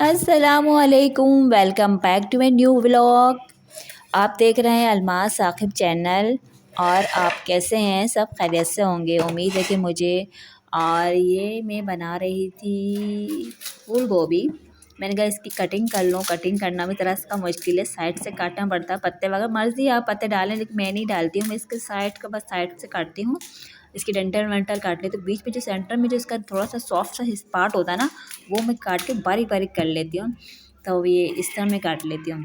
अस्सलामुअलैकुम, welcome back to my new vlog. आप देख रहे हैं अलमास साकिब चैनल। और आप कैसे हैं? सब खैरियत से होंगे, उम्मीद है कि मुझे। और ये मैं बना रही थी फूल गोभी। मैंने कहा इसकी कटिंग कर लूँ। कटिंग करना भी तरह का मुश्किल है, साइड से काटना पड़ता है। पत्ते वगैरह मर्ज़ी आप पत्ते डालें, लेकिन मैं नहीं डालती हूँ। मैं इसके साइड का बस साइड से काटती हूँ। इसकी डंठल वंटल काट लेती हूँ। बीच में जो सेंटर में जो इसका थोड़ा सा सॉफ्ट सा पार्ट होता है ना, वो मैं काट के बारीक बारीक कर लेती हूँ। तो ये इस तरह मैं काट लेती हूँ।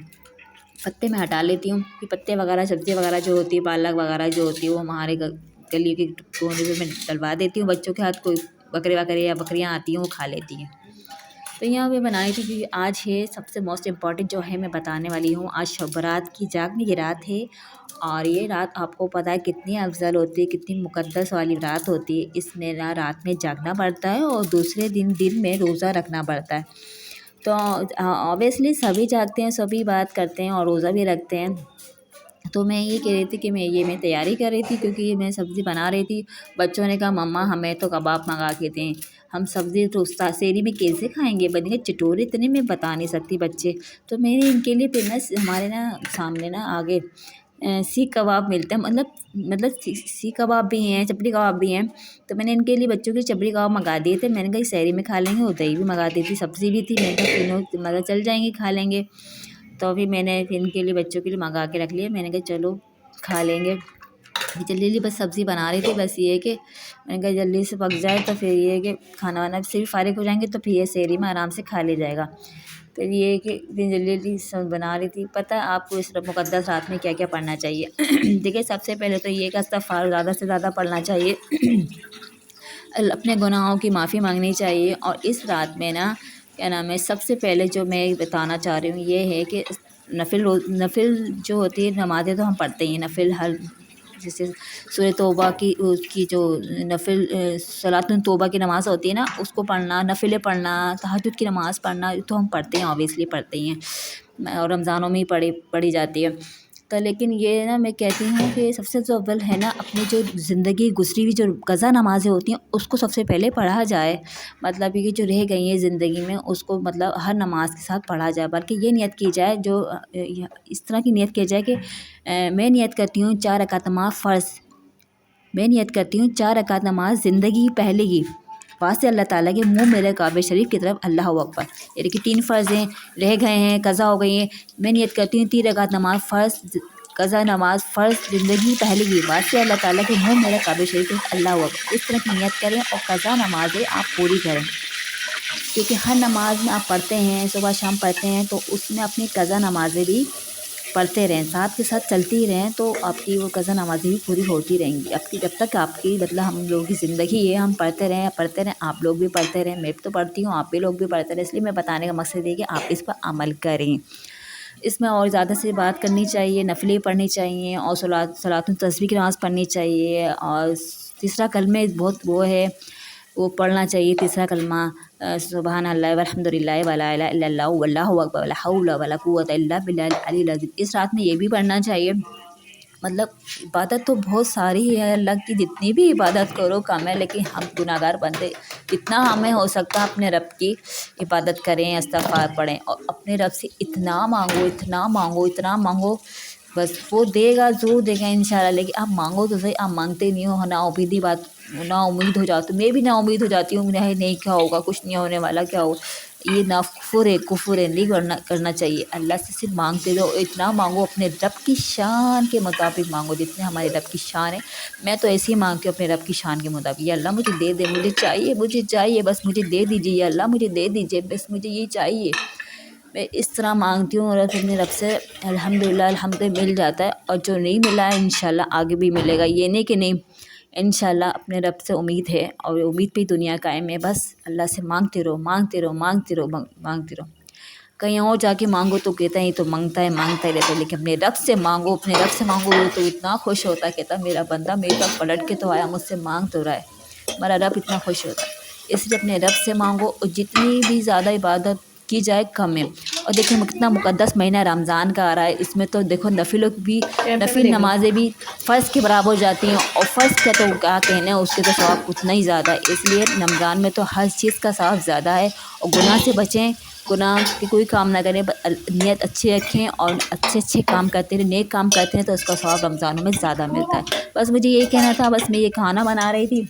पत्ते में हटा लेती हूँ कि पत्ते वगैरह सब्ज़ी वगैरह जो होती है, पालक वगैरह जो होती है, वो हमारे गली के कोने में मैं डलवा देती हूँ। बच्चों के हाथ कोई बकरे वकरे या बकरियाँ आती हैं, वो खा लेती हैं। तो यहाँ पे बनाई थी क्योंकि आज है सबसे मोस्ट इम्पॉर्टेंट जो है मैं बताने वाली हूँ। आज शब रात की जागने की रात है। और ये रात आपको पता है कितनी अफजल होती है, कितनी मुक़द्दस वाली रात होती है। इसमें ना रात में जागना पड़ता है और दूसरे दिन में रोज़ा रखना पड़ता है। तो ऑब्वियसली सभी जागते हैं, सभी बात करते हैं और रोज़ा भी रखते हैं। तो मैं ये कह रही थी कि मैं तैयारी कर रही थी क्योंकि मैं सब्ज़ी बना रही थी। बच्चों ने कहा मम्मा हमें तो कबाब मंगा के दें। हम सब्ज़ी तो सेरी में कैसे खाएंगे, बनेंगे चटोरे इतने मैं बता नहीं सकती बच्चे। तो मैंने इनके लिए फिर ना हमारे ना सामने ना आगे सीख कबाब मिलते हैं, मतलब सीख कबाब भी हैं, चपड़ी कबाब भी हैं। तो मैंने इनके लिए बच्चों के चपड़ी कबाब मंगा दिए थे। मैंने कहा शहरी में खा लेंगे, और दही भी मंगा दी थी, सब्ज़ी भी थी। मैंने कहा तीनों मतलब चल जाएंगे, खा लेंगे। तो अभी मैंने इनके लिए बच्चों के लिए मंगा के रख लिया। मैंने कहा चलो खा लेंगे। जल्दी जल्दी बस सब्ज़ी बना रही थी। बस ये है कि मैंने कहा जल्दी से पक जाए तो फिर ये है कि खाना वाना से भी फ़ारिग हो जाएंगे, तो फिर ये शहरी में आराम से खा ले जाएगा। तो ये है कि जल्दी जल्दी सब बना रही थी। पता है आपको इस मुक़द्दस रात में क्या क्या पढ़ना चाहिए? देखिए सबसे पहले तो ये कि इस्तग़फ़ार ज़्यादा से ज़्यादा पढ़ना चाहिए। अपने गुनाहों की माफ़ी मांगनी चाहिए। और इस रात में ना क्या नाम है, सबसे पहले जो मैं बताना चाह रही हूँ ये है कि नफिल जो होती है नमाज़ें तो हम पढ़ते ही हैं। नफिल हर जैसे सूरह तौबा की उसकी जो नफिल सलातुन तौबा की नमाज़ होती है ना, उसको पढ़ना, नफिलें पढ़ना, तहज्जुद की नमाज़ पढ़ना, तो हम पढ़ते हैं, ऑब्वियसली पढ़ते ही हैं। और रमज़ानों में ही पढ़ी जाती है। तो लेकिन ये ना मैं कहती हूँ कि सबसे जो अव्वल है ना, अपनी जो ज़िंदगी गुज़री हुई जो क़ज़ा नमाज़ें होती हैं उसको सबसे पहले पढ़ा जाए। मतलब ये जो रह गई हैं ज़िंदगी में, उसको मतलब हर नमाज के साथ पढ़ा जाए। बल्कि ये नियत की जाए, जो इस तरह की नियत की जाए कि मैं नियत करती हूँ 4 रकात नमाज़ फ़र्ज़, मैं नियत करती हूँ 4 रकात नमाज़ ज़िंदगी पहले की वास्ते अल्लाह ताला के मुँह मेरे काबे शरीफ की तरफ, अल्लाह अकबर। यानी कि 3 फ़र्ज़ हैं, रह गए हैं, क़ज़ा हो गई हैं। मैं नियत करती हूँ 3 रकात नमाज़ फ़र्ज़, क़ज़ा नमाज़ फ़र्ज़ ज़िंदगी पहले की वास्ते अल्लाह ताला के मुँह मेरे काबे शरीफ की तरफ, अल्लाह अकबर। इस तरह की नियत करें और क़ज़ा नमाज़ें आप पूरी करें। क्योंकि हर नमाज में आप पढ़ते हैं, सुबह शाम पढ़ते हैं, तो उसमें अपनी क़ज़ा नमाज़ें भी पढ़ते रहें, साथ के साथ चलती ही रहें, तो आपकी वो क़ज़ा नमाज़ें भी पूरी होती रहेंगी। आपकी जब तक आपकी मतलब हम लोगों की ज़िंदगी है, हम पढ़ते रहें, आप लोग भी पढ़ते रहें। मैं तो पढ़ती हूँ, आप भी लोग भी पढ़ते रहें। इसलिए मैं बताने का मकसद ये है कि आप इस पर अमल करें। इसमें और ज़्यादा से बात करनी चाहिए, नफ़िलें पढ़नी चाहिए और सलातुन तस्बीह की नमाज़ पढ़नी चाहिए। और तीसरा कलमे बहुत वो है, वो पढ़ना चाहिए। तीसरा कलमा सुबहान अल्लाह वल्हम्दुलिल्लाह वला इलाहा इल्लल्लाह वल्लाहु अकबर वला हौला वला कुव्वता इल्ला बिल्लाहिल अलिय्यिल अज़ीम। इस रात में ये भी पढ़ना चाहिए। मतलब इबादत तो बहुत सारी है, अल्लाह की जितनी भी इबादत करो कम है, लेकिन हम गुनाहगार बंदे, जितना हमें हो सकता है अपने रब की इबादत करें, इस्तग़फ़ार पढ़ें और अपने रब से इतना मांगो, इतना मांगो, इतना मांगो, बस वो देगा, ज़रूर देगा इंशाल्लाह। लेकिन आप मांगो तो सही, आप मांगते नहीं हो। ना उम्मीद हो जाती, मैं भी ना उम्मीद हो जाती हूँ, नहीं क्या होगा, कुछ नहीं होने वाला, क्या होगा। ये ना कुफ़ुर है, नहीं करना चाहिए। अल्लाह से सिर्फ मांगते रहो, इतना मांगो अपने रब की शान के मुताबिक मांगो, जितने हमारे रब की शान है। मैं तो ऐसे ही मांगती हूँ अपने रब की शान के मुताबिक, या अल्लाह मुझे दे दे, मुझे चाहिए, बस मुझे दे दीजिए, या अल्लाह मुझे दे दीजिए, बस मुझे ये चाहिए। मैं इस तरह मांगती हूँ और अपने रब से अल्हम्दुलिल्लाह मिल जाता है। और जो नहीं मिला है इंशाल्लाह आगे भी मिलेगा, ये नहीं कि नहीं, इंशाल्लाह अपने रब से उम्मीद है और उम्मीद पे ही दुनिया कायम है। बस अल्लाह से मांगते रहो, मांगते रहो, मांगते रहो, मांगते रहो। कहीं और जाके मांगो तो कहता है तो मांगता ही रहता है, लेकिन अपने रब से मांगो, अपने रब से मांगो तो इतना खुश होता है, कहता मेरा बंदा मेरे पास पलट के तो आया, मुझसे मांग तो रहा है। हमारा रब इतना खुश होता है। इसलिए अपने रब से मांगो और जितनी भी ज़्यादा इबादत की जाए कम है। और देखिए कितना मुक़द्दस महीना रमज़ान का आ रहा है, इसमें तो देखो नफिल नमाज़ें भी फ़र्ज़ के बराबर हो जाती हैं। और फ़र्ज़ का तो क्या कहना है, उसके तो सवाब उतना ही ज़्यादा है। इसलिए रमज़ान में तो हर चीज़ का सवाब ज़्यादा है। और गुनाह से बचें गुनाह की कोई काम ना करें, नियत अच्छी रखें और अच्छे अच्छे काम करते रहें, नेक काम करते हैं तो उसका सवाब रमज़ानों में ज़्यादा मिलता है। बस मुझे यही कहना था, बस मैं ये खाना बना रही थी,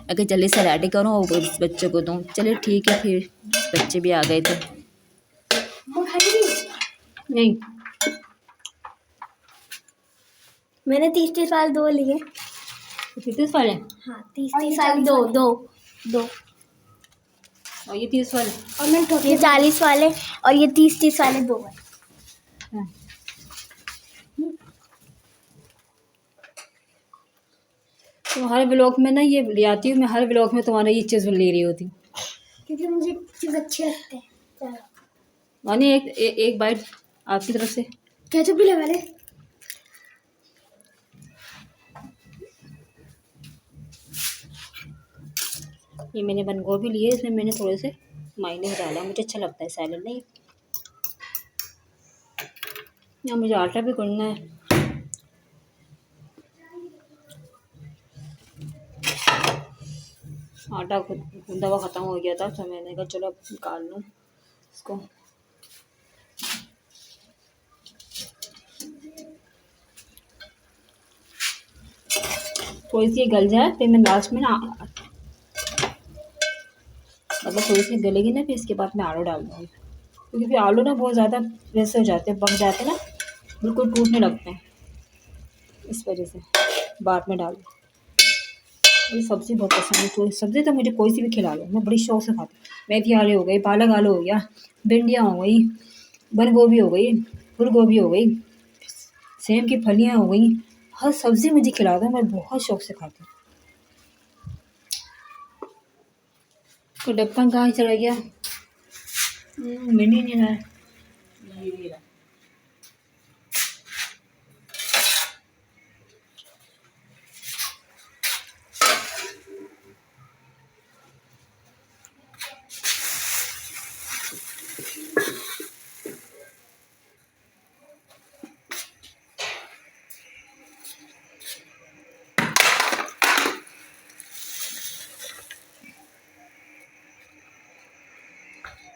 अगर जल्दी से रेडी करूँ और इस बच्चों को दूँ। चलिए ठीक है, फिर बच्चे भी आ गए थे। नहीं, मैंने 30 वाले 2 लिए। 30 वाले? हाँ 30 वाले दो। और ये 30 वाले? और मैं ये 40 वाले और ये 30 वाले 2 है। हाँ। तो हर ब्लॉग में ना ये ले आती हूँ मैं, हर ब्लॉग में तुम्हारा ये चीज़ ले रही होती हूँ क्योंकि मुझे चीज़ अच्छे लगते हैं। मानी एक बाइट आपकी तरफ से। केचप भी लगा ले। ये मैंने बंद गोभी लिए, इसमें मैंने थोड़े से मायने डाला, मुझे अच्छा लगता है सैलेड नहीं। यहाँ मुझे आटा भी गूंदना है। आटा गूंदा हुआ ख़त्म हो गया था तो मैंने कहा चलो अब निकाल लूँ इसको। थोड़ी सी गल जाए फिर मैं लास्ट में ना, मतलब थोड़ी सी गलेगी ना फिर इसके बाद मैं आलू डाल दूँगी, क्योंकि फिर आलू ना बहुत ज़्यादा वैसे हो जाते हैं, पक जाते हैं ना, बिल्कुल टूटने लगते हैं, इस वजह से बाद में डाल। मुझे सब्ज़ी बहुत पसंद है, कोई सब्ज़ी तो मुझे कोई सी भी खिला लो मैं बड़ी शौक से खाती हूँ। मेथी आलू हो गई, पालक आलू हो गया, भिंडियाँ हो गई, बंद गोभी हो गई, फूल गोभी हो गई, सेम की फलियाँ हो गई, हर सब्ज़ी मुझे खिला दो मैं बहुत शौक से खाती हूँ। तो ढक्कन कहाँ चला गया? मैंने नहीं लाया।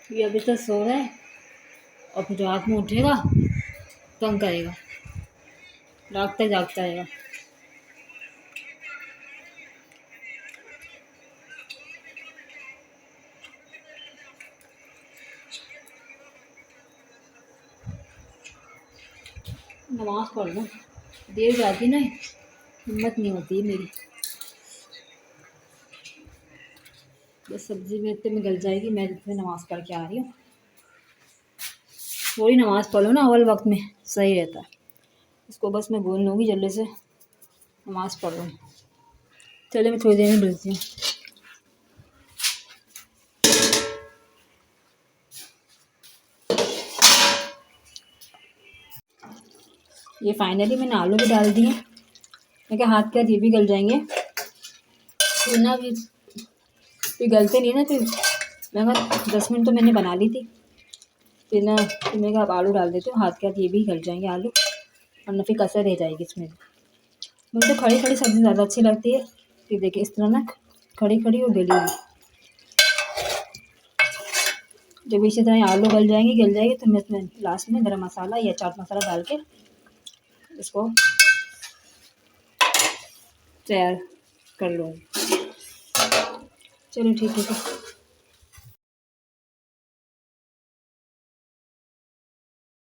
ये अभी तक सो रहा है और फिर रात में उठेगा तंग करेगा, जागता जागता रहेगा। नमाज़ पढ़ लूँ, देर जाती ना, हिम्मत नहीं होती है मेरी। बस सब्ज़ी में इतने में गल जाएगी, मैं इतने नमाज़ पढ़ के आ रही हूँ। थोड़ी नमाज़ पढ़ो ना अव्वल वक्त में, सही रहता है। इसको बस मैं बोल लूँगी जल्दी से नमाज़ पढ़ लूँ। चलिए मैं थोड़ी देर में मिलती हूँ। ये फाइनली मैंने आलू भी डाल दिए, मैं क्या हाथ के हाथ ये भी गल जाएंगे, फिर ना फिर गलते नहीं ना, फिर मैं कहा 10 मिनट तो मैंने बना ली थी, फिर ना फिर मैं कहा अब आलू डाल देती हूँ, हाथ के हाथ ये भी गल जाएंगे आलू, वरना फिर कसर रह जाएगी इसमें। मुझे तो खड़ी खड़ी सब्ज़ी ज़्यादा अच्छी लगती है। फिर देखिए इस तरह ना खड़ी खड़ी और गली हुई, जब इसी तरह आलू गल जाएंगे तो मैं इसमें लास्ट में गरम मसाला या चाट मसाला डाल के इसको तैयार कर लूँगी। चलिए ठीक है।